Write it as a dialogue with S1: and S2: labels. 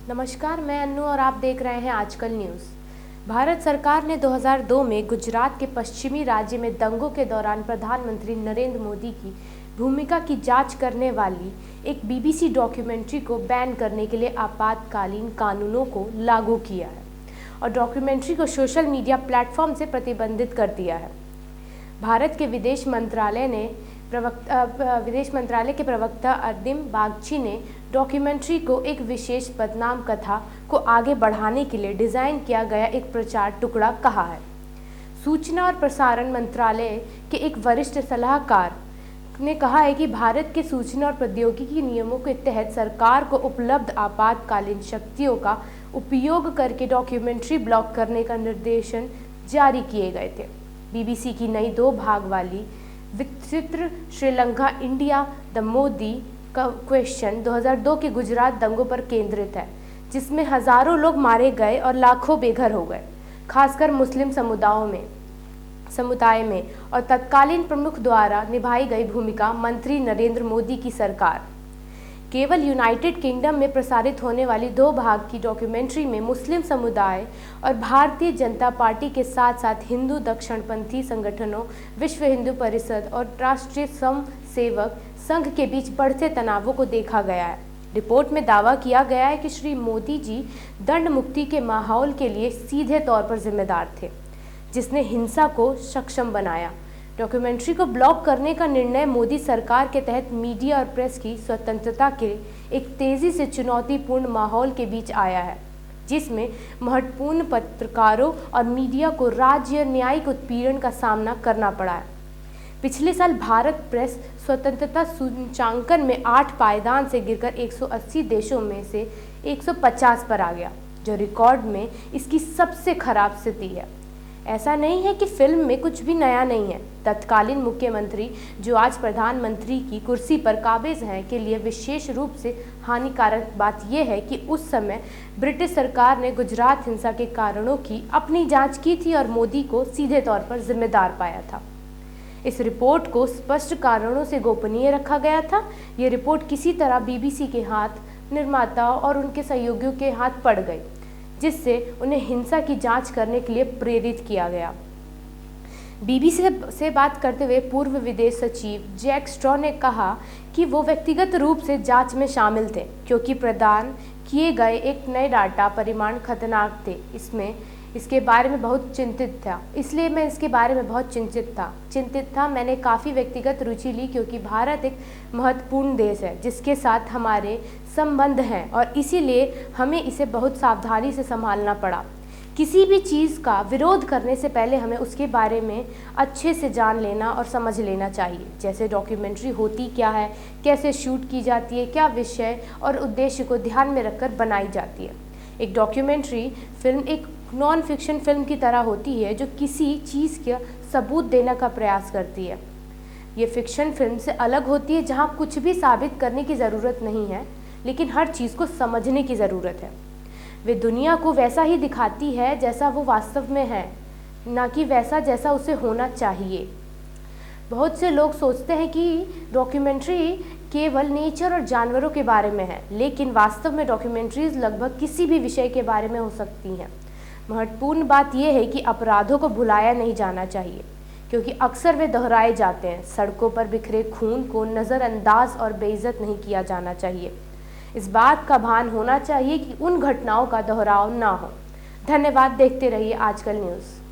S1: नमस्कार, मैं अन्नू और आप देख रहे हैं आजकल न्यूज़। भारत सरकार ने 2002 में गुजरात के पश्चिमी राज्य में दंगों के दौरान प्रधानमंत्री नरेंद्र मोदी की भूमिका की जांच करने वाली एक बीबीसी डॉक्यूमेंट्री को बैन करने के लिए आपातकालीन कानूनों को लागू किया है और डॉक्यूमेंट्री को सोशल मीडिया प्लेटफॉर्म से प्रतिबंधित कर दिया है। भारत के विदेश मंत्रालय के प्रवक्ता अरविंद बागची ने डॉक्यूमेंट्री को एक विशेष बदनाम कथा को आगे बढ़ाने के लिए डिज़ाइन किया गया एक प्रचार टुकड़ा कहा है। सूचना और प्रसारण मंत्रालय के एक वरिष्ठ सलाहकार ने कहा है कि भारत के सूचना और प्रौद्योगिकी नियमों के तहत सरकार को उपलब्ध आपातकालीन शक्तियों का उपयोग करके डॉक्यूमेंट्री ब्लॉक करने का निर्देशन जारी किए गए थे। बीबीसी की नई 2 भाग वाली विचित्र श्रीलंका इंडिया द मोदी का क्वेश्चन 2002 के गुजरात दंगों पर केंद्रित है, जिसमें हजारों लोग मारे गए और लाखों बेघर हो गए, खासकर मुस्लिम समुदाय में और तत्कालीन प्रमुख द्वारा निभाई गई भूमिका मंत्री नरेंद्र मोदी की सरकार। केवल यूनाइटेड किंगडम में प्रसारित होने वाली 2 भाग की डॉक्यूमेंट्री में मुस्लिम समुदाय और भारतीय जनता पार्टी के साथ साथ हिंदू दक्षिणपंथी संगठनों, विश्व हिंदू परिषद और राष्ट्रीय स्वयंसेवक संघ के बीच बढ़ते तनावों को देखा गया है। रिपोर्ट में दावा किया गया है कि श्री मोदी जी दंड मुक्ति के माहौल के लिए सीधे तौर पर जिम्मेदार थे, जिसने हिंसा को सक्षम बनाया। डॉक्यूमेंट्री को ब्लॉक करने का निर्णय मोदी सरकार के तहत मीडिया और प्रेस की स्वतंत्रता के एक तेज़ी से चुनौतीपूर्ण माहौल के बीच आया है, जिसमें महत्वपूर्ण पत्रकारों और मीडिया को राज्य न्यायिक उत्पीड़न का सामना करना पड़ा है। पिछले साल भारत प्रेस स्वतंत्रता सूचकांकन में 8 पायदान से गिरकर 180 देशों में से 150 पर आ गया, जो रिकॉर्ड में इसकी सबसे खराब स्थिति है। ऐसा नहीं है कि फिल्म में कुछ भी नया नहीं है। तत्कालीन मुख्यमंत्री, जो आज प्रधानमंत्री की कुर्सी पर काबिज हैं, के लिए विशेष रूप से हानिकारक बात यह है कि उस समय ब्रिटिश सरकार ने गुजरात हिंसा के कारणों की अपनी जांच की थी और मोदी को सीधे तौर पर जिम्मेदार पाया था। इस रिपोर्ट को स्पष्ट कारणों से गोपनीय रखा गया था। ये रिपोर्ट किसी तरह बीबीसी के हाथ, निर्माताओं और उनके सहयोगियों के हाथ पड़ गई, जिससे उन्हें हिंसा की जांच करने के लिए प्रेरित किया गया। बीबीसी से बात करते हुए पूर्व विदेश सचिव जैक स्ट्रॉ ने कहा कि वो व्यक्तिगत रूप से जांच में शामिल थे, क्योंकि प्रदान किए गए एक नए डाटा परिमाण खतरनाक थे। इसके बारे में बहुत चिंतित था, इसलिए मैं इसके बारे में बहुत चिंतित था। मैंने काफ़ी व्यक्तिगत रुचि ली, क्योंकि भारत एक महत्वपूर्ण देश है जिसके साथ हमारे संबंध हैं और इसीलिए हमें इसे बहुत सावधानी से संभालना पड़ा। किसी भी चीज़ का विरोध करने से पहले हमें उसके बारे में अच्छे से जान लेना और समझ लेना चाहिए, जैसे डॉक्यूमेंट्री होती क्या है, कैसे शूट की जाती है, क्या विषय और उद्देश्य को ध्यान में रखकर बनाई जाती है। एक डॉक्यूमेंट्री फिल्म एक नॉन फिक्शन फिल्म की तरह होती है, जो किसी चीज़ का सबूत देने का प्रयास करती है। ये फिक्शन फिल्म से अलग होती है, जहाँ कुछ भी साबित करने की ज़रूरत नहीं है, लेकिन हर चीज़ को समझने की ज़रूरत है। वे दुनिया को वैसा ही दिखाती है जैसा वो वास्तव में है, ना कि वैसा जैसा उसे होना चाहिए। बहुत से लोग सोचते हैं कि डॉक्यूमेंट्री केवल नेचर और जानवरों के बारे में है, लेकिन वास्तव में डॉक्यूमेंट्रीज लगभग किसी भी विषय के बारे में हो सकती हैं। महत्वपूर्ण बात यह है कि अपराधों को भुलाया नहीं जाना चाहिए, क्योंकि अक्सर वे दोहराए जाते हैं। सड़कों पर बिखरे खून को नज़रअंदाज और बेइज्जत नहीं किया जाना चाहिए। इस बात का भान होना चाहिए कि उन घटनाओं का दोहराव ना हो। धन्यवाद। देखते रहिए आजकल न्यूज़।